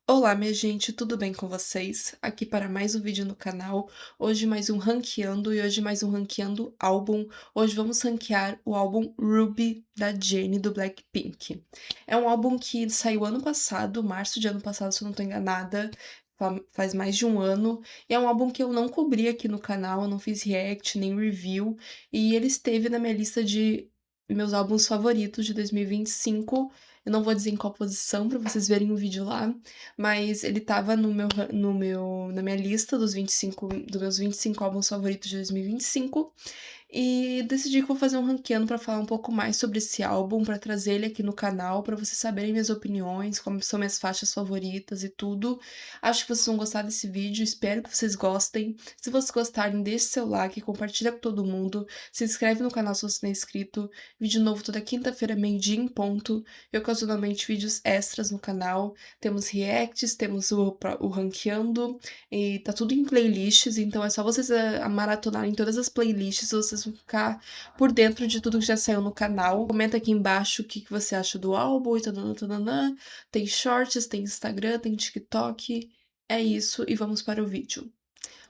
Olá, minha gente, tudo bem com vocês? Aqui para mais um vídeo no canal. Hoje mais um ranqueando e hoje mais um ranqueando álbum. Hoje vamos ranquear o álbum Ruby da Jennie do Blackpink. É um álbum que saiu ano passado, março de ano passado, se eu não estou enganada. Faz mais de um ano. E é um álbum que eu não cobri aqui no canal, eu não fiz react nem review. E ele esteve na minha lista de meus álbuns favoritos de 2025. Eu não vou dizer em qual posição para vocês verem o vídeo lá, mas ele estava na minha lista dos meus 25 álbuns favoritos de 2025. E decidi que vou fazer um ranqueando para falar um pouco mais sobre esse álbum, para trazer ele aqui no canal, para vocês saberem minhas opiniões, como são minhas faixas favoritas e tudo. Acho que vocês vão gostar desse vídeo, espero que vocês gostem. Se vocês gostarem, deixe seu like, compartilha com todo mundo, se inscreve no canal se você não é inscrito. Vídeo novo toda quinta-feira, meio-dia em ponto, e ocasionalmente vídeos extras no canal. Temos reacts, temos o ranqueando, e tá tudo em playlists, então é só vocês maratonarem todas as playlists, vocês vão ficar por dentro de tudo que já saiu no canal. Comenta aqui embaixo o que que você acha do álbum e tananã, tananã. Tem shorts, tem Instagram, tem TikTok. É isso, e vamos para o vídeo.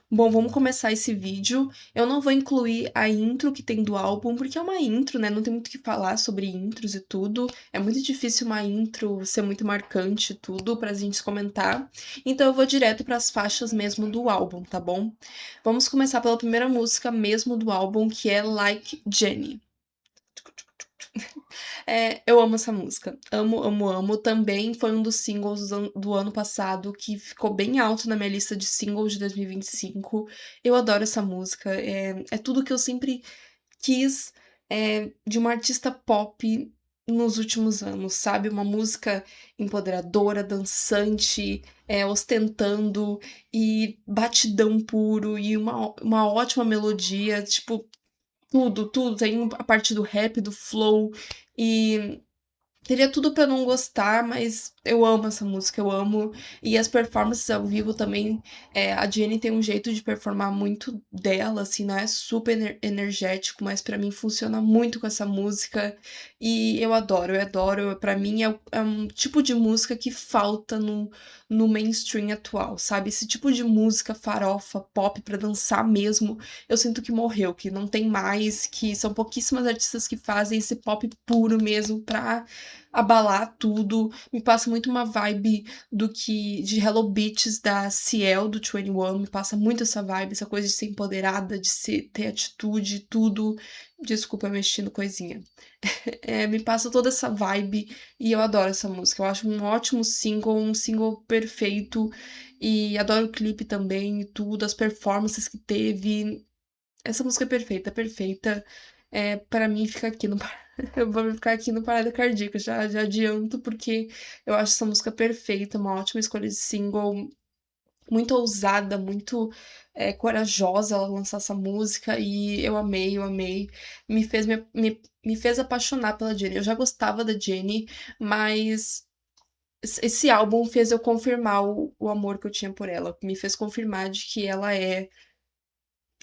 Bom, vamos começar esse vídeo. Eu não vou incluir a intro que tem do álbum, porque é uma intro, né? Não tem muito o que falar sobre intros e tudo. É muito difícil uma intro ser muito marcante e tudo pra gente comentar. Então eu vou direto para as faixas mesmo do álbum, tá bom? Vamos começar pela primeira música mesmo do álbum, que é Like Jenny. Eu amo essa música. Amo, amo, amo. Também foi um dos singles do ano passado que ficou bem alto na minha lista de singles de 2025. Eu adoro essa música. É tudo que eu sempre quis de uma artista pop nos últimos anos, sabe? Uma música empoderadora, dançante, ostentando e batidão puro e uma ótima melodia. Tipo, tudo, tudo. Tem a parte do rap, do flow. E teria tudo pra não gostar, mas eu amo essa música, eu amo. E as performances ao vivo também. A Jennie tem um jeito de performar muito dela, assim, não é super energético, mas pra mim funciona muito com essa música. E eu adoro, eu adoro. Pra mim é um tipo de música que falta no mainstream atual, sabe? Esse tipo de música farofa, pop, pra dançar mesmo, eu sinto que morreu, que não tem mais, que são pouquíssimas artistas que fazem esse pop puro mesmo pra abalar tudo. Me passa muito uma vibe de Hello Beats da Ciel, do 21, me passa muito essa vibe, essa coisa de ser empoderada, ter atitude, tudo. Desculpa, mexendo coisinha. Me passa toda essa vibe e eu adoro essa música. Eu acho um ótimo single, um single perfeito. E adoro o clipe também e tudo, as performances que teve. Essa música é perfeita, perfeita. Para mim, fica aqui no. Eu vou ficar aqui no Parada Cardíaca, já adianto, porque eu acho essa música perfeita, uma ótima escolha de single, muito ousada, muito corajosa ela lançar essa música, e eu amei, eu amei. Me fez apaixonar pela Jennie. Eu já gostava da Jennie, mas esse álbum fez eu confirmar o amor que eu tinha por ela, me fez confirmar de que ela é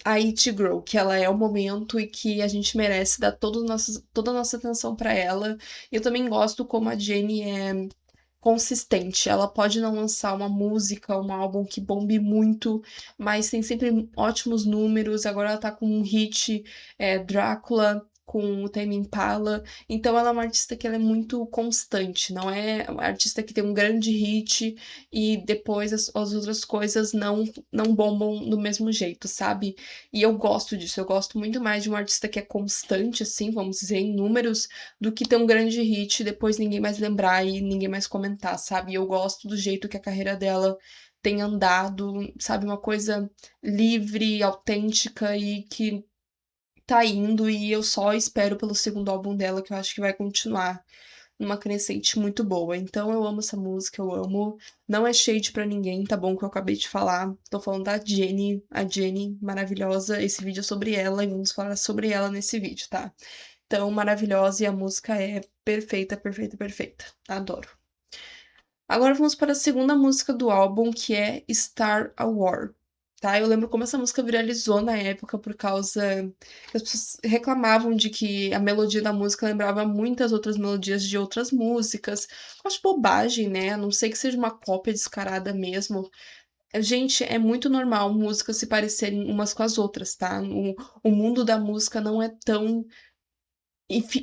a It Girl, que ela é o momento e que a gente merece dar toda a nossa atenção pra ela. Eu também gosto como a Jennie é consistente. Ela pode não lançar uma música, um álbum que bombe muito, mas tem sempre ótimos números. Agora ela tá com um hit, Drácula, com o Tame Impala. Então ela é uma artista que ela é muito constante, não é uma artista que tem um grande hit e depois as outras coisas não bombam do mesmo jeito, sabe? E eu gosto disso, eu gosto muito mais de uma artista que é constante, assim, vamos dizer, em números, do que ter um grande hit e depois ninguém mais lembrar e ninguém mais comentar, sabe? Eu gosto do jeito que a carreira dela tem andado, sabe? Uma coisa livre, autêntica e que tá indo, e eu só espero pelo segundo álbum dela, que eu acho que vai continuar numa crescente muito boa. Então eu amo essa música, eu amo. Não é shade pra ninguém, tá bom? Que eu acabei de falar. Tô falando da Jennie, a Jennie maravilhosa. Esse vídeo é sobre ela e vamos falar sobre ela nesse vídeo, tá? Então, maravilhosa, e a música é perfeita, perfeita, perfeita. Adoro. Agora vamos para a segunda música do álbum, que é Star a War. tá. Eu lembro como essa música viralizou na época por causa que as pessoas reclamavam de que a melodia da música lembrava muitas outras melodias de outras músicas. Eu acho bobagem, né, a não ser que seja uma cópia descarada mesmo. Gente, é muito normal músicas se parecerem umas com as outras, tá. O mundo da música não é tão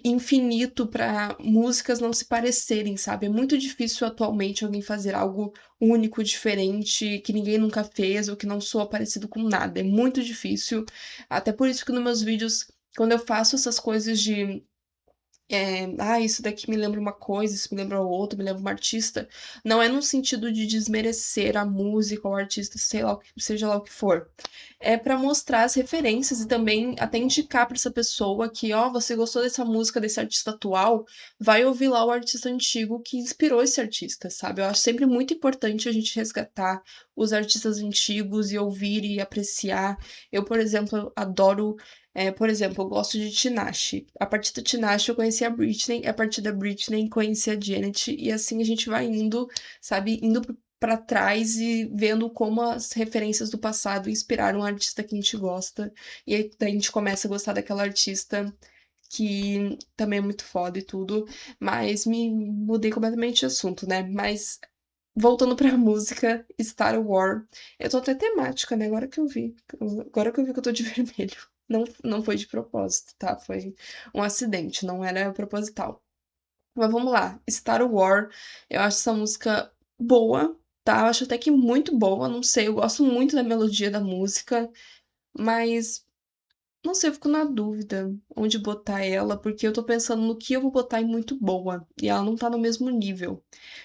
infinito para músicas não se parecerem, sabe. É muito difícil atualmente alguém fazer algo único, diferente, que ninguém nunca fez ou que não soa parecido com nada, é muito difícil. Até por isso que nos meus vídeos, quando eu faço essas coisas de "Ah, isso daqui me lembra uma coisa, isso me lembra outra, me lembra uma artista", não é no sentido de desmerecer a música ou o artista, sei lá o que seja lá o que for. É pra mostrar as referências e também até indicar pra essa pessoa que: "Ó, você gostou dessa música desse artista atual? Vai ouvir lá o artista antigo que inspirou esse artista", sabe. Eu acho sempre muito importante a gente resgatar os artistas antigos e ouvir e apreciar. Eu, por exemplo, adoro por exemplo, eu gosto de Tinashe. A partir da Tinashe eu conheci a Britney, a partir da Britney conheci a Janet, e assim a gente vai indo, sabe, indo pra trás e vendo como as referências do passado inspiraram o artista que a gente gosta, e aí daí a gente começa a gostar daquela artista que também é muito foda e tudo, mas me mudei completamente de assunto, né, mas voltando pra música, Star War. Eu tô até temática, né, agora que eu vi que eu tô de vermelho. Não foi de propósito, tá, foi um acidente, não era proposital. Mas vamos lá, Star War, eu acho essa música boa, tá, eu acho até que muito boa, não sei, eu gosto muito da melodia da música, mas não sei, eu fico na dúvida onde botar ela, porque eu tô pensando no que eu vou botar em muito boa, e ela não tá no mesmo nível.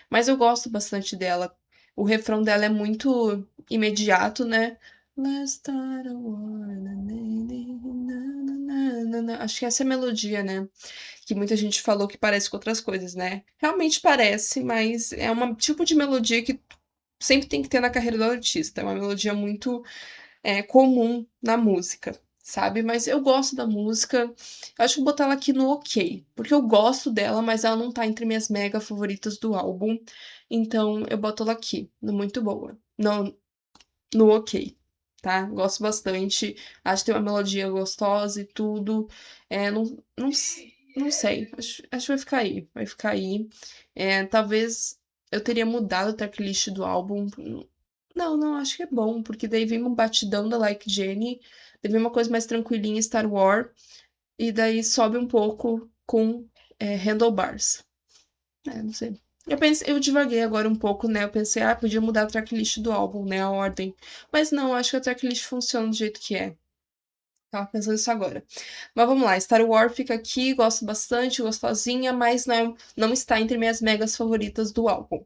Mas eu gosto bastante dela. O refrão dela é muito imediato, né. Let's start a war, na. Acho que essa é a melodia, né, que muita gente falou que parece com outras coisas, né. Realmente parece, mas é uma tipo de melodia que sempre tem que ter na carreira do artista, é uma melodia muito comum na música, sabe. Mas eu gosto da música, eu acho que vou botar ela aqui no ok, porque eu gosto dela, mas ela não tá entre minhas mega favoritas do álbum, então eu boto ela aqui, no muito boa, no ok, tá. Gosto bastante, acho que tem uma melodia gostosa e tudo, não sei, acho que vai ficar aí, vai ficar aí. Talvez eu teria mudado o tracklist do álbum. Não, acho que é bom, porque daí vem um batidão da Like Jenny, daí vem uma coisa mais tranquilinha, Star War, e daí sobe um pouco com, Handlebars. Não sei. Eu divaguei agora um pouco, né, eu pensei: "Ah, podia mudar a tracklist do álbum, né, a ordem", mas não, acho que a tracklist funciona do jeito que é. Estava pensando isso agora. Mas vamos lá, Star War fica aqui, gosto bastante, gostosinha, mas não está entre minhas megas favoritas do álbum.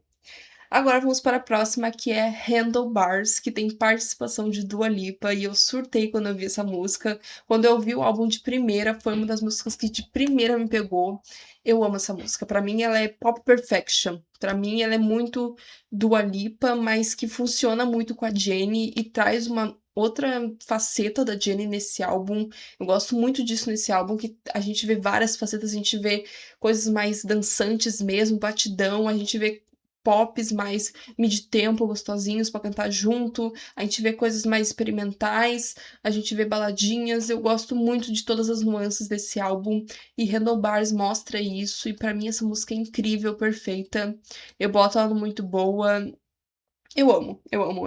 Agora vamos para a próxima, que é Handlebars, que tem participação de Dua Lipa, e eu surtei quando eu vi essa música. Quando eu ouvi o álbum de primeira, foi uma das músicas que de primeira me pegou. Eu amo essa música. Pra mim ela é pop perfection. Pra mim ela é muito Dua Lipa, mas que funciona muito com a Jennie e traz uma outra faceta da Jennie nesse álbum. Eu gosto muito disso nesse álbum, que a gente vê várias facetas, a gente vê coisas mais dançantes mesmo, batidão, a gente vê pops mais mid-tempo, gostosinhos pra cantar junto, a gente vê coisas mais experimentais, a gente vê baladinhas, eu gosto muito de todas as nuances desse álbum, e Handlebars mostra isso, e pra mim essa música é incrível, perfeita, eu boto ela no muito boa, eu amo, eu amo.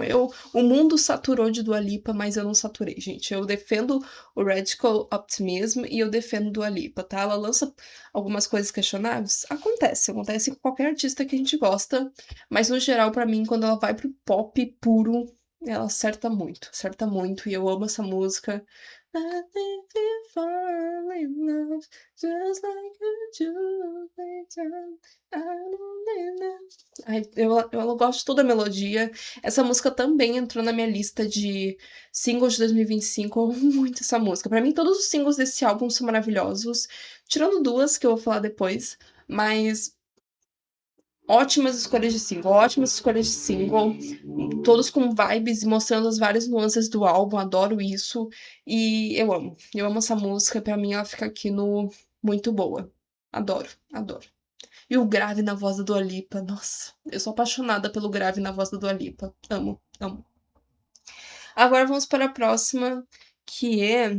O mundo saturou de Dua Lipa, mas eu não saturei, gente. Eu defendo o Radical Optimism e eu defendo Dua Lipa, tá? Ela lança algumas coisas questionáveis? Acontece com qualquer artista que a gente gosta, mas no geral, pra mim, quando ela vai para o pop puro, ela acerta muito, e eu amo essa música. I think we fall in love just like you do, baby. I don't know. Ai, eu gosto de toda a melodia. Essa música também entrou na minha lista de singles de 2025, eu amo muito essa música. Pra mim, todos os singles desse álbum são maravilhosos, tirando 2 que eu vou falar depois, mas ótimas escolhas de single, todos com vibes e mostrando as várias nuances do álbum, adoro isso, e eu amo essa música, pra mim ela fica aqui no muito boa. Adoro, adoro. E o grave na voz da Dua Lipa, nossa, eu sou apaixonada pelo grave na voz da Dua Lipa. Amo, amo. Agora vamos para a próxima, que é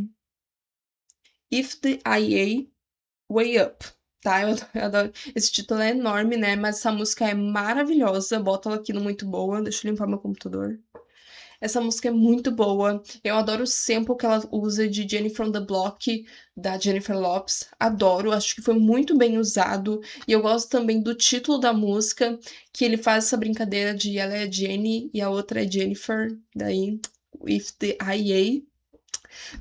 If the IA Way Up, tá? Eu adoro. Esse título é enorme, né? Mas essa música é maravilhosa. Bota ela aqui no Muito Boa. Deixa eu limpar meu computador. Essa música é muito boa. Eu adoro o sample que ela usa de Jenny from the Block, da Jennifer Lopez. Adoro, acho que foi muito bem usado. E eu gosto também do título da música, que ele faz essa brincadeira de ela é Jenny e a outra é Jennifer. Daí, With the IA.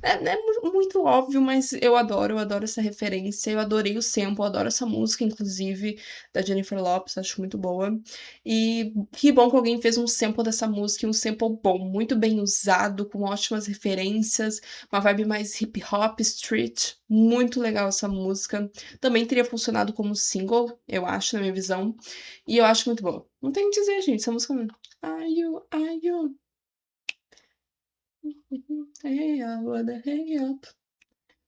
É muito óbvio, mas eu adoro essa referência. Eu adorei o sample, eu adoro essa música, inclusive, da Jennifer Lopez, acho muito boa. E que bom que alguém fez um sample dessa música, e um sample bom, muito bem usado, com ótimas referências, uma vibe mais hip hop, street. Muito legal essa música. Também teria funcionado como single, eu acho, na minha visão. E eu acho muito boa. Não tem o que dizer, gente, essa música. Are you? Hey, I wanna hang up.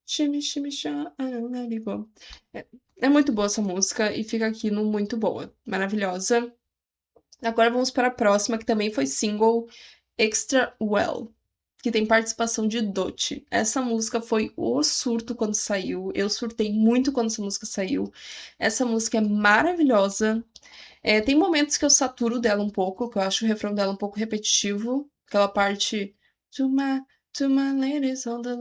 Shimmy, shimmy, sha, I don't let it go. É, é muito boa essa música e fica aqui no muito boa. Maravilhosa. Agora vamos para a próxima, que também foi single, Extra Well, que tem participação de Doechii. Essa música foi o surto quando saiu. Eu surtei muito quando essa música saiu. Essa música é maravilhosa. Tem momentos que eu saturo dela um pouco, que eu acho o refrão dela um pouco repetitivo. Aquela parte. To my, to my ladies on the.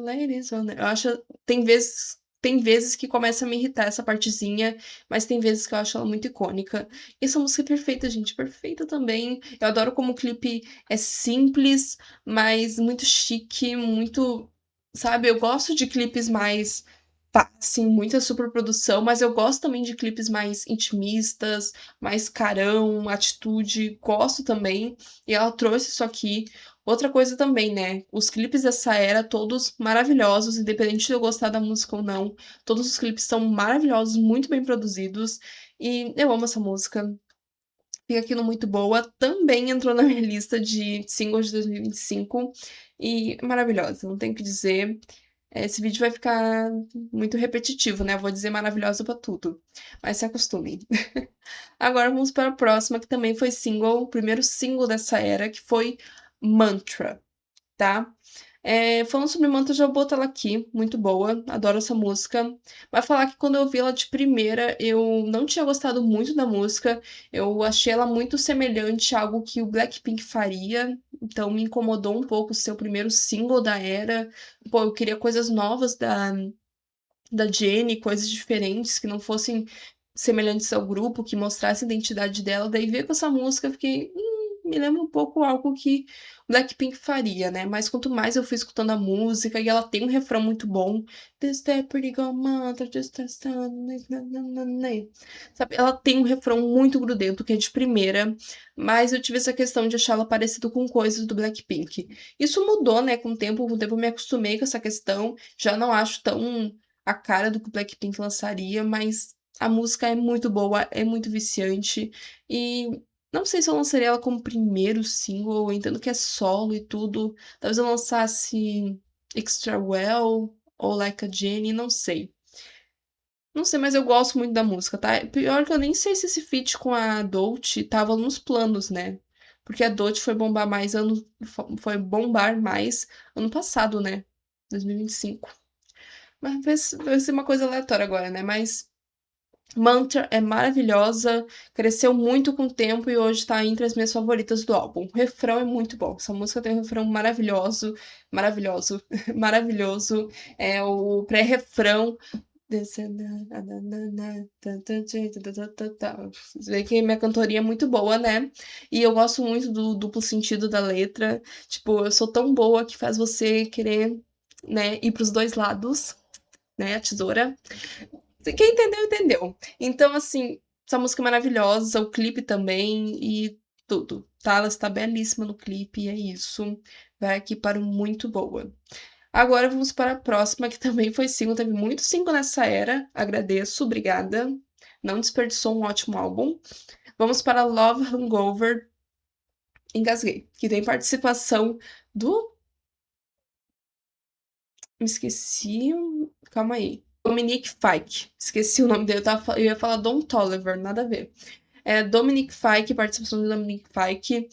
Eu acho. Tem vezes que começa a me irritar essa partezinha, mas tem vezes que eu acho ela muito icônica. E essa música é perfeita, gente. Perfeita também. Eu adoro como o clipe é simples, mas muito chique, muito. Sabe, eu gosto de clipes mais. Tá, assim, muita superprodução, mas eu gosto também de clipes mais intimistas, mais carão, atitude, gosto também. E ela trouxe isso aqui. Outra coisa também, né? Os clipes dessa era, todos maravilhosos, independente de eu gostar da música ou não. Todos os clipes são maravilhosos, muito bem produzidos. E eu amo essa música. Fica aqui no Muito Boa. Também entrou na minha lista de singles de 2025. E maravilhosa, não tenho o que dizer. Esse vídeo vai ficar muito repetitivo, né? Eu vou dizer maravilhosa pra tudo. Mas se acostumem. Agora vamos para a próxima, que também foi single, o primeiro single dessa era, que foi Mantra, tá? Falando sobre Mantra, eu já boto ela aqui, muito boa, adoro essa música. Vai falar que quando eu vi ela de primeira, eu não tinha gostado muito da música, eu achei ela muito semelhante a algo que o Blackpink faria, então me incomodou um pouco ser o primeiro single da era. Pô, eu queria coisas novas da Jennie, coisas diferentes que não fossem semelhantes ao grupo, que mostrassem a identidade dela. Daí ver com essa música, eu fiquei. Me lembra um pouco algo que Blackpink faria, né? Mas quanto mais eu fui escutando a música, e ela tem um refrão muito bom. This that pretty girl mantra, just that sabe? Ela tem um refrão muito grudento, que é de primeira, mas eu tive essa questão de achar ela parecida com coisas do Blackpink. Isso mudou, né, com o tempo eu me acostumei com essa questão, já não acho tão a cara do que o Blackpink lançaria, mas a música é muito boa, é muito viciante e não sei se eu lançaria ela como primeiro single, eu entendo que é solo e tudo. Talvez eu lançasse Extra Well ou Like a Jenny, não sei. Não sei, mas eu gosto muito da música, tá? Pior que eu nem sei se esse feat com a Dolce tava nos planos, né? Porque a Dolce foi bombar mais ano passado, né? 2025. Mas vai ser uma coisa aleatória agora, né? Mas Mantra é maravilhosa, cresceu muito com o tempo e hoje tá entre as minhas favoritas do álbum. O refrão é muito bom. Essa música tem um refrão maravilhoso, maravilhoso, maravilhoso. É o pré-refrão. Você vê que minha cantoria é muito boa, né? E eu gosto muito do duplo sentido da letra. Tipo, eu sou tão boa que faz você querer, né, ir pros dois lados, né? A tesoura. Quem entendeu, entendeu. Então, assim, essa música é maravilhosa, o clipe também e tudo, tá? Ela está belíssima no clipe e é isso. Vai aqui para o muito boa. Agora vamos para a próxima, que também foi single, teve muito single nessa era. Agradeço, obrigada. Não desperdiçou um ótimo álbum. Vamos para Love Hangover. Engasguei. Que tem participação do. Me esqueci. Calma aí. Dominic Fike. Esqueci o nome dele. Eu ia falar Don Toliver, nada a ver. Dominic Fike, participação do Dominic Fike.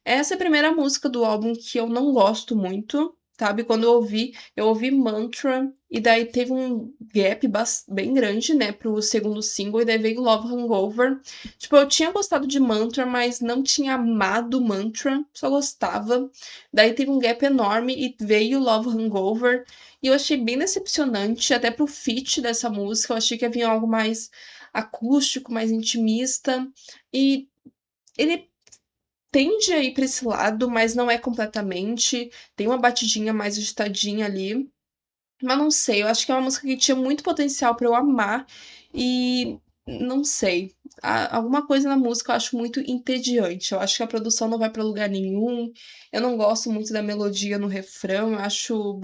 Essa é a primeira música do álbum que eu não gosto muito, sabe? Quando eu ouvi Mantra, e daí teve um gap bem grande, né, pro segundo single, e daí veio Love Hangover. Tipo, eu tinha gostado de Mantra, mas não tinha amado Mantra, só gostava. Daí teve um gap enorme e veio Love Hangover, e eu achei bem decepcionante, até pro feat dessa música, eu achei que ia vir algo mais acústico, mais intimista, e ele tende a ir pra esse lado, mas não é completamente. Tem uma batidinha mais agitadinha ali. Mas não sei, eu acho que é uma música que tinha muito potencial pra eu amar e não sei. Alguma coisa na música eu acho muito entediante. Eu acho que a produção não vai pra lugar nenhum. Eu não gosto muito da melodia no refrão. Eu acho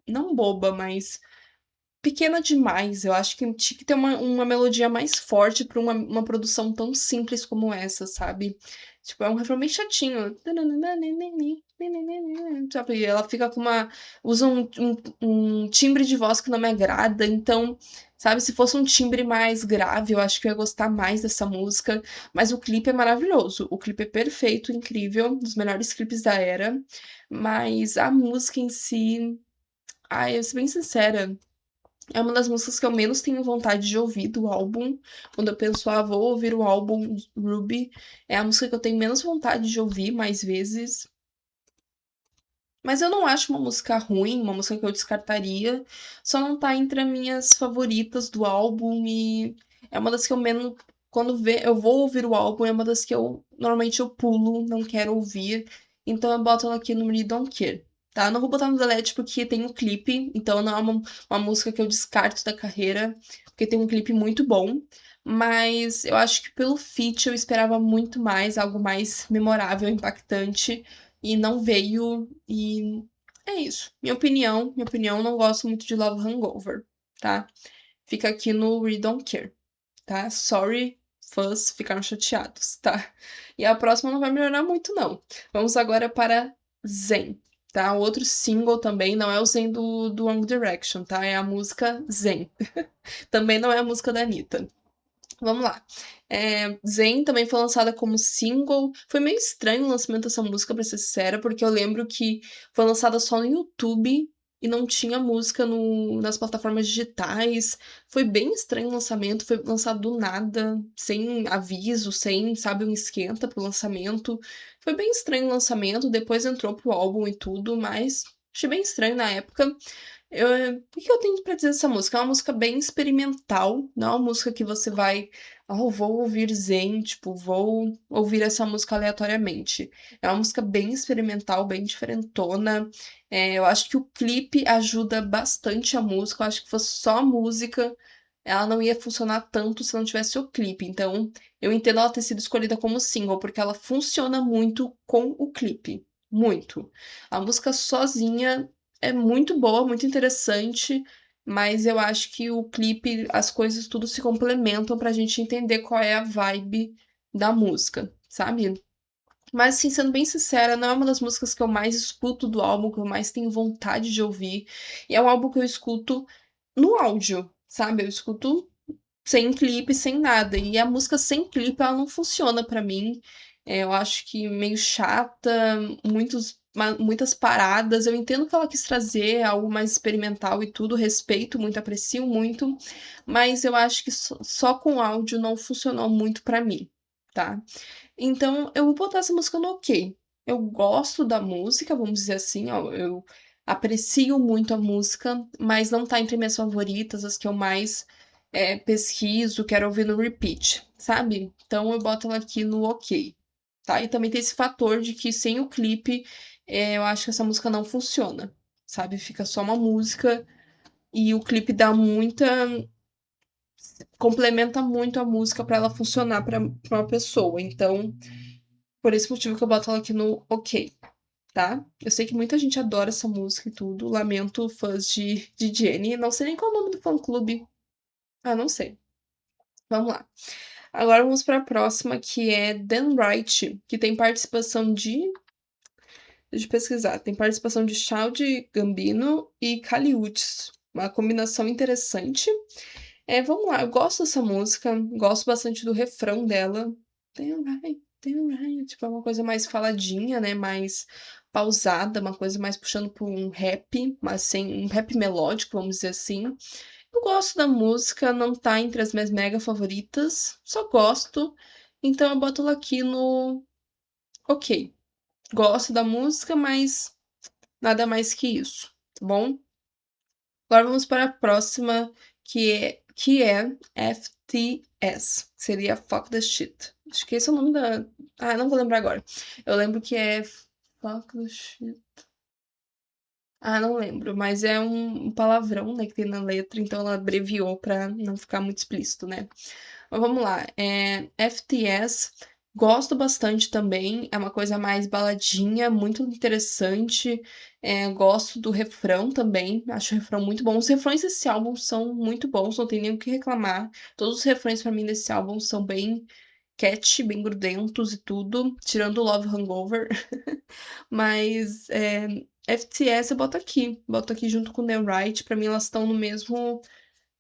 não boba, mas pequena demais. Eu acho que tinha que ter uma melodia mais forte pra uma produção tão simples como essa, sabe? Tipo, é um refrão bem chatinho. Sabe? E ela fica com uma. Usa um timbre de voz que não me agrada. Então, sabe, se fosse um timbre mais grave, eu acho que eu ia gostar mais dessa música. Mas o clipe é maravilhoso. O clipe é perfeito, incrível, um dos melhores clipes da era. Mas a música em si. Ai, eu vou ser bem sincera. É uma das músicas que eu menos tenho vontade de ouvir do álbum. Quando eu penso, ah, vou ouvir o álbum Ruby, é a música que eu tenho menos vontade de ouvir mais vezes. Mas eu não acho uma música ruim, uma música que eu descartaria. Só não tá entre as minhas favoritas do álbum e é uma das que eu menos. Quando eu vou ouvir o álbum, é uma das que eu normalmente eu pulo, não quero ouvir. Então eu boto ela aqui no Really Don't Care. Tá? Eu não vou botar no Delete porque tem um clipe, então não é uma música que eu descarto da carreira, porque tem um clipe muito bom. Mas eu acho que pelo feat eu esperava muito mais, algo mais memorável, impactante e não veio, e é isso. Minha opinião, não gosto muito de Love Hangover, tá? Fica aqui no We Don't Care, tá? Sorry, fãs ficaram chateados, tá? E a próxima não vai melhorar muito, não. Vamos agora para Zen, tá? O outro single também não é o Zen do One Direction, tá? É a música Zen. Também não é a música da Anitta. Vamos lá. Zen também foi lançada como single. Foi meio estranho o lançamento dessa música, pra ser sincera, porque eu lembro que foi lançada só no YouTube e não tinha música nas plataformas digitais. Foi bem estranho o lançamento, foi lançado do nada, sem aviso, sem, sabe, um esquenta pro lançamento. Foi bem estranho o lançamento, depois entrou pro álbum e tudo, mas achei bem estranho na época. O que que eu tenho pra dizer dessa música? É uma música bem experimental, não é uma música que você vai, oh, vou ouvir Zen, tipo, vou ouvir essa música aleatoriamente. É uma música bem experimental, bem diferentona. Eu acho que o clipe ajuda bastante a música. Eu acho que fosse só a música, ela não ia funcionar tanto se não tivesse o clipe. Então, eu entendo ela ter sido escolhida como single, porque ela funciona muito com o clipe. Muito. A música sozinha é muito boa, muito interessante, mas eu acho que o clipe, as coisas tudo se complementam pra gente entender qual é a vibe da música, sabe? Mas, assim, sendo bem sincera, não é uma das músicas que eu mais escuto do álbum, que eu mais tenho vontade de ouvir. E é um álbum que eu escuto no áudio, sabe? Eu escuto sem clipe, sem nada. E a música sem clipe, ela não funciona pra mim. Eu acho que meio chata, muitas paradas. Eu entendo que ela quis trazer algo mais experimental e tudo, respeito muito, aprecio muito, mas eu acho que só com áudio não funcionou muito pra mim, tá? Então eu vou botar essa música no ok. Eu gosto da música, vamos dizer assim, ó, eu aprecio muito a música, mas não tá entre minhas favoritas, as que eu mais pesquiso, quero ouvir no repeat, sabe? Então eu boto ela aqui no ok, tá? E também tem esse fator de que sem o clipe, eu acho que essa música não funciona, sabe? Fica só uma música e o clipe dá muita. Complementa muito a música pra ela funcionar pra uma pessoa. Então, por esse motivo que eu boto ela aqui no ok, tá? Eu sei que muita gente adora essa música e tudo. Lamento fãs de Jennie. Não sei nem qual é o nome do fã-clube. Ah, não sei. Vamos lá. Agora vamos para a próxima, que é Dan Wright, que tem participação de. Deixa eu pesquisar. Tem participação de Childish Gambino e Kali Uchis. Uma combinação interessante. Vamos lá. Eu gosto dessa música. Gosto bastante do refrão dela. Dan Wright. Tipo, é uma coisa mais faladinha, né, mais pausada, uma coisa mais puxando para um rap, mas sem um rap melódico, vamos dizer assim. Eu gosto da música, não tá entre as minhas mega favoritas, só gosto, então eu boto ela aqui no ok. Gosto da música, mas nada mais que isso, tá bom? Agora vamos para a próxima, que é FTS, seria Fuck the Shit. Acho que esse é o nome da. Ah, não vou lembrar agora. Eu lembro que é Fuck the Shit. Ah, não lembro, mas é um palavrão, né, que tem na letra, então ela abreviou pra não ficar muito explícito, né? Mas vamos lá, FTS, gosto bastante também, é uma coisa mais baladinha, muito interessante, gosto do refrão também, acho o refrão muito bom. Os refrões desse álbum são muito bons, não tem nem o que reclamar. Todos os refrões pra mim desse álbum são bem catchy, bem grudentos e tudo, tirando o Love Hangover. Mas FTS eu boto aqui junto com The Right, pra mim elas estão no mesmo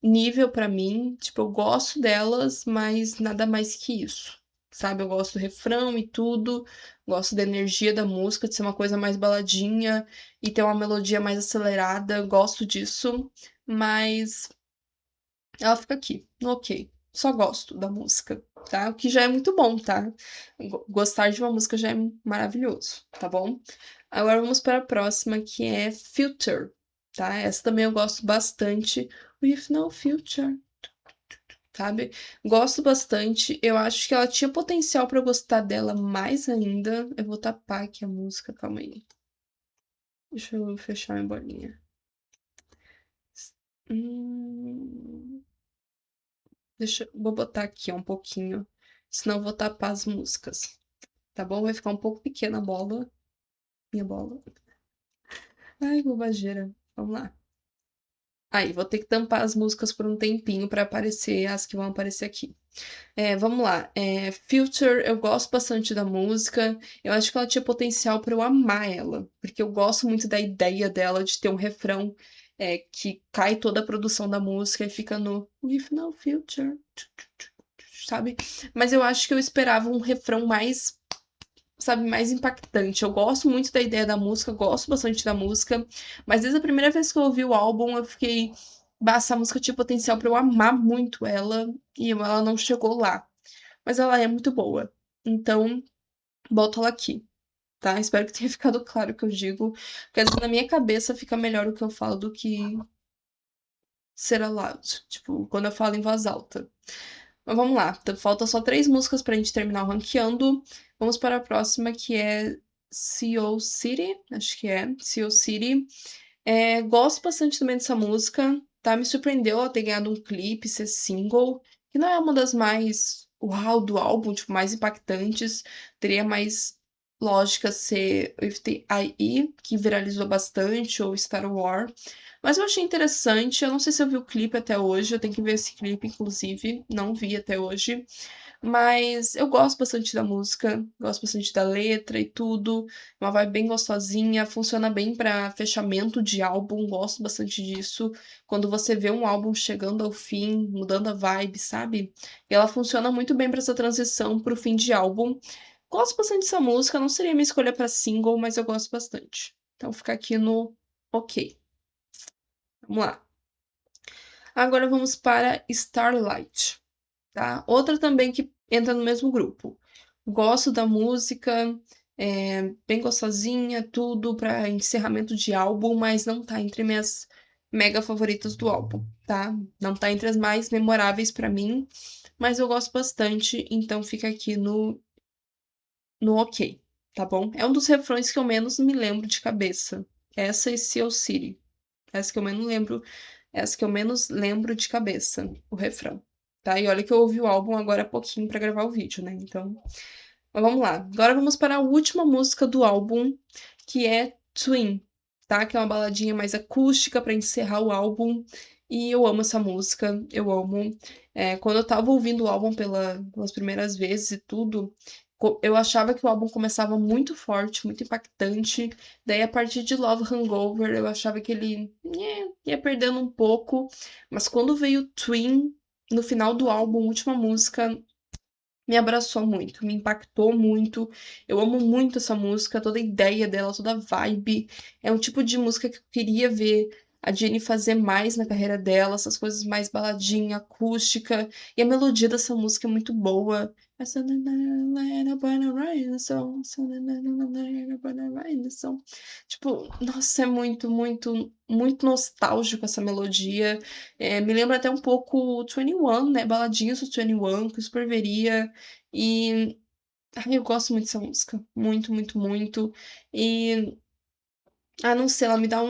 nível pra mim, tipo, eu gosto delas, mas nada mais que isso, sabe? Eu gosto do refrão e tudo, gosto da energia da música, de ser uma coisa mais baladinha e ter uma melodia mais acelerada, eu gosto disso, mas ela fica aqui, no ok. Só gosto da música, tá? O que já é muito bom, tá? Gostar de uma música já é maravilhoso, tá bom? Agora vamos para a próxima, que é Future, tá? Essa também eu gosto bastante. With No Future, sabe? Gosto bastante. Eu acho que ela tinha potencial pra eu gostar dela mais ainda. Eu vou tapar aqui a música, calma aí. Deixa eu fechar minha bolinha. Hum, vou botar aqui ó, um pouquinho, senão eu vou tapar as músicas, tá bom? Vai ficar um pouco pequena a bola, minha bola. Ai, bobageira. Vamos lá. Aí, vou ter que tampar as músicas por um tempinho pra aparecer as que vão aparecer aqui. Vamos lá. Future, eu gosto bastante da música. Eu acho que ela tinha potencial pra eu amar ela, porque eu gosto muito da ideia dela de ter um refrão que cai toda a produção da música e fica no With No Future, sabe? Mas eu acho que eu esperava um refrão mais, sabe, mais impactante. Eu gosto muito da ideia da música, gosto bastante da música, mas desde a primeira vez que eu ouvi o álbum, eu fiquei, bah, essa música tinha potencial pra eu amar muito ela, e ela não chegou lá. Mas ela é muito boa. Então, boto ela aqui, tá? Espero que tenha ficado claro o que eu digo, porque às vezes na minha cabeça fica melhor o que eu falo do que ser aloud, tipo, quando eu falo em voz alta. Mas vamos lá, falta só 3 músicas pra gente terminar o ranqueando. Vamos para a próxima, que é CO City, acho que é, CO City. Gosto bastante também dessa música, tá? Me surpreendeu ela ter ganhado um clipe, ser single, que não é uma das mais uau do álbum, tipo, mais impactantes. Teria mais lógica ser If the IE, que viralizou bastante, ou Star War. Mas eu achei interessante, eu não sei se eu vi o clipe até hoje, eu tenho que ver esse clipe, inclusive, não vi até hoje. Mas eu gosto bastante da música, gosto bastante da letra e tudo. Uma vibe bem gostosinha, funciona bem pra fechamento de álbum, gosto bastante disso. Quando você vê um álbum chegando ao fim, mudando a vibe, sabe? E ela funciona muito bem pra essa transição pro fim de álbum. Gosto bastante dessa música, não seria minha escolha pra single, mas eu gosto bastante. Então fica aqui no ok. Vamos lá. Agora vamos para Starlight, tá? Outra também que entra no mesmo grupo. Gosto da música, bem gostosinha, tudo para encerramento de álbum, mas não tá entre minhas mega favoritas do álbum, tá? Não tá entre as mais memoráveis para mim, mas eu gosto bastante, então fica aqui no ok, tá bom? É um dos refrões que eu menos me lembro de cabeça. Essa e Seal City. Essa que eu menos lembro, essa que eu menos lembro de cabeça, o refrão. Tá? E olha que eu ouvi o álbum agora há pouquinho pra gravar o vídeo, né? Então, mas vamos lá. Agora vamos para a última música do álbum, que é Twin, tá? Que é uma baladinha mais acústica pra encerrar o álbum. E eu amo essa música, eu amo. Quando eu tava ouvindo o álbum pelas primeiras vezes e tudo, eu achava que o álbum começava muito forte, muito impactante. Daí, a partir de Love Hangover, eu achava que ele ia perdendo um pouco. Mas quando veio Twin, no final do álbum, última música, me abraçou muito, me impactou muito. Eu amo muito essa música, toda a ideia dela, toda a vibe. É um tipo de música que eu queria ver a Jennie fazer mais na carreira dela, essas coisas mais baladinha, acústica. E a melodia dessa música é muito boa. Tipo, nossa, é muito, muito, muito nostálgico essa melodia. Me lembra até um pouco o 21, né? Baladinhas do 21, que eu super veria. E ai, eu gosto muito dessa música. Muito, muito, muito. E, não sei, ela me dá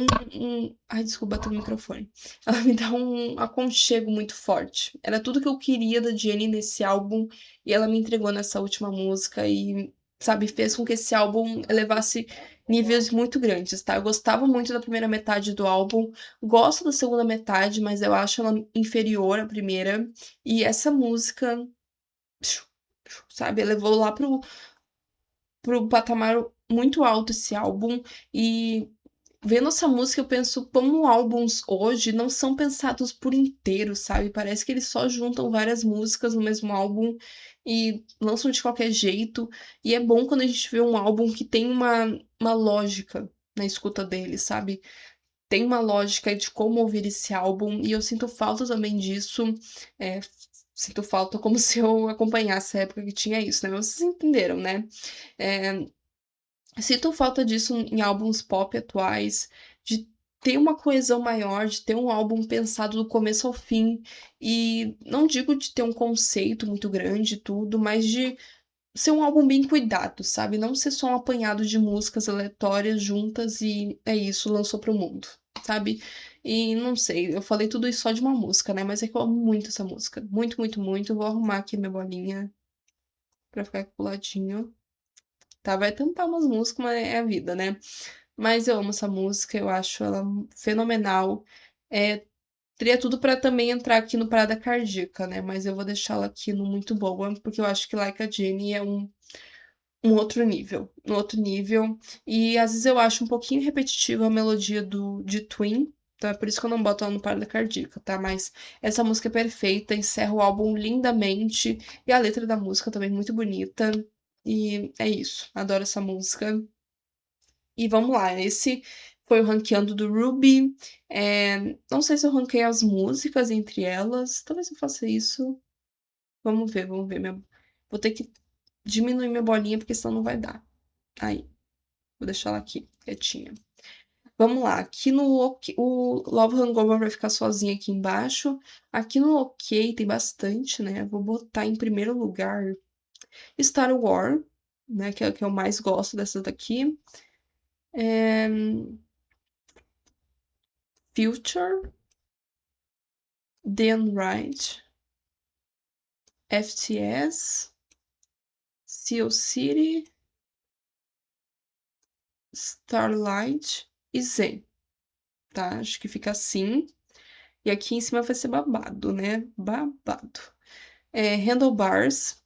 ai, desculpa, bateu no microfone. Ela me dá um aconchego muito forte. Era tudo que eu queria da Jennie nesse álbum, e ela me entregou nessa última música e, sabe, fez com que esse álbum elevasse níveis muito grandes, tá? Eu gostava muito da primeira metade do álbum, gosto da segunda metade, mas eu acho ela inferior à primeira. E essa música, sabe, levou lá pro patamar muito alto esse álbum. E vendo essa música, eu penso como álbuns hoje não são pensados por inteiro, sabe? Parece que eles só juntam várias músicas no mesmo álbum e lançam de qualquer jeito. E é bom quando a gente vê um álbum que tem uma lógica na escuta dele, sabe? Tem uma lógica de como ouvir esse álbum, e eu sinto falta também disso. É, sinto falta como se eu acompanhasse a época que tinha isso, né? Mas vocês entenderam, né? É, sinto falta disso em álbuns pop atuais, de ter uma coesão maior, de ter um álbum pensado do começo ao fim. E não digo de ter um conceito muito grande e tudo, mas de ser um álbum bem cuidado, sabe? Não ser só um apanhado de músicas aleatórias juntas e é isso, lançou pro mundo, sabe? E não sei, eu falei tudo isso só de uma música, né? Mas é que eu amo muito essa música. Muito, muito, muito. Eu vou arrumar aqui minha bolinha pra ficar aqui pro ladinho. Tá, vai tampar umas músicas, mas é a vida, né? Mas eu amo essa música, eu acho ela fenomenal. Teria tudo pra também entrar aqui no Parada Cardíaca, né? Mas eu vou deixá-la aqui no Muito Boa, porque eu acho que Like a Jenny é um outro nível, um outro nível. E às vezes eu acho um pouquinho repetitiva a melodia de Twin, então é por isso que eu não boto ela no Parada Cardíaca, tá? Mas essa música é perfeita, encerra o álbum lindamente, e a letra da música também é muito bonita. E é isso, adoro essa música. E vamos lá, esse foi o ranqueando do Ruby. Não sei se eu ranqueei as músicas entre elas, talvez eu faça isso. Vamos ver, vamos ver. Vou ter que diminuir minha bolinha, porque senão não vai dar. Aí, vou deixar ela aqui, quietinha. Vamos lá, aqui no o Love Hangover vai ficar sozinho aqui embaixo. Aqui no OK tem bastante, né? Vou botar em primeiro lugar Star Wars, né? Que eu mais gosto dessas daqui. Future, Dan Wright, FTS, Seal City, Starlight e Zen, tá? Acho que fica assim. E aqui em cima vai ser babado, né? Babado. Handlebars,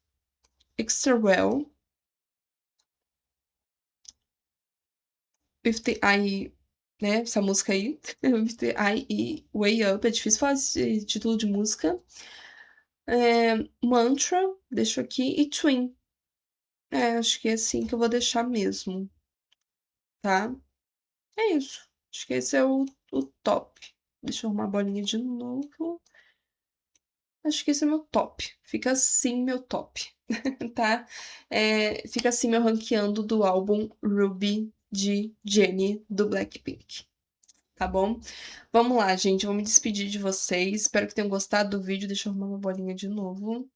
Extra Well, With the Eye, né? Essa música aí. With the Eye e Way Up. É difícil falar esse título de música. Mantra, deixo aqui. E Twin. Acho que é assim que eu vou deixar mesmo, tá? É isso. Acho que esse é o top. Deixa eu arrumar a bolinha de novo. Acho que esse é meu top. Fica assim meu top, tá? Fica assim meu ranqueando do álbum Ruby de Jennie do Blackpink, tá bom? Vamos lá, gente. Vou me despedir de vocês. Espero que tenham gostado do vídeo. Deixa eu arrumar uma bolinha de novo.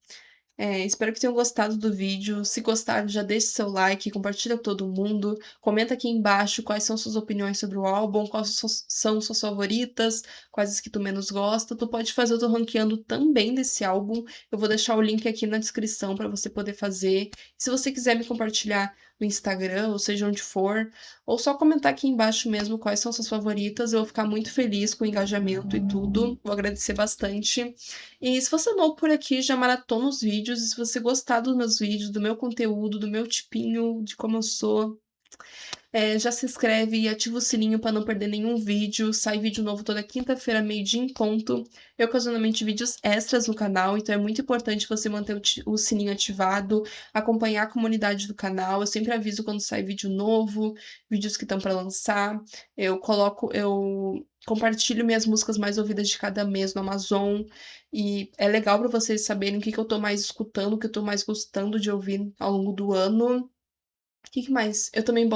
Espero que tenham gostado do vídeo. Se gostaram, já deixe seu like, compartilha com todo mundo. Comenta aqui embaixo quais são suas opiniões sobre o álbum, quais são suas favoritas, quais as que tu menos gosta. Tu pode fazer o teu ranqueando também desse álbum. Eu vou deixar o link aqui na descrição para você poder fazer. Se você quiser me compartilhar no Instagram, ou seja, onde for, ou só comentar aqui embaixo mesmo quais são suas favoritas, eu vou ficar muito feliz com o engajamento e tudo. Vou agradecer bastante. E se você é novo por aqui, já maratona os vídeos. E se você gostar dos meus vídeos, do meu conteúdo, do meu tipinho, de como eu sou, Já se inscreve e ativa o sininho para não perder nenhum vídeo. Sai vídeo novo toda quinta-feira, meio-dia em ponto. E ocasionalmente vídeos extras no canal, então é muito importante você manter o sininho ativado, acompanhar a comunidade do canal. Eu sempre aviso quando sai vídeo novo, vídeos que estão para lançar. Eu compartilho minhas músicas mais ouvidas de cada mês no Amazon. E é legal para vocês saberem o que eu tô mais escutando, o que eu tô mais gostando de ouvir ao longo do ano. Que mais? Eu também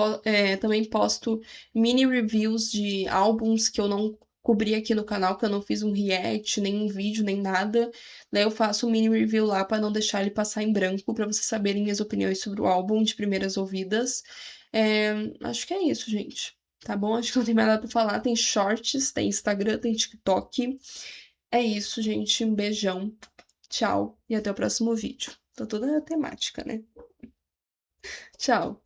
posto mini reviews de álbuns que eu não cobri aqui no canal, que eu não fiz um react, nem um vídeo, nem nada. Daí eu faço um mini review lá pra não deixar ele passar em branco, pra vocês saberem minhas opiniões sobre o álbum de primeiras ouvidas. Acho que é isso, gente. Tá bom? Acho que não tem mais nada pra falar. Tem shorts, tem Instagram, tem TikTok. É isso, gente. Um beijão. Tchau e até o próximo vídeo. Tá toda a temática, né? Tchau.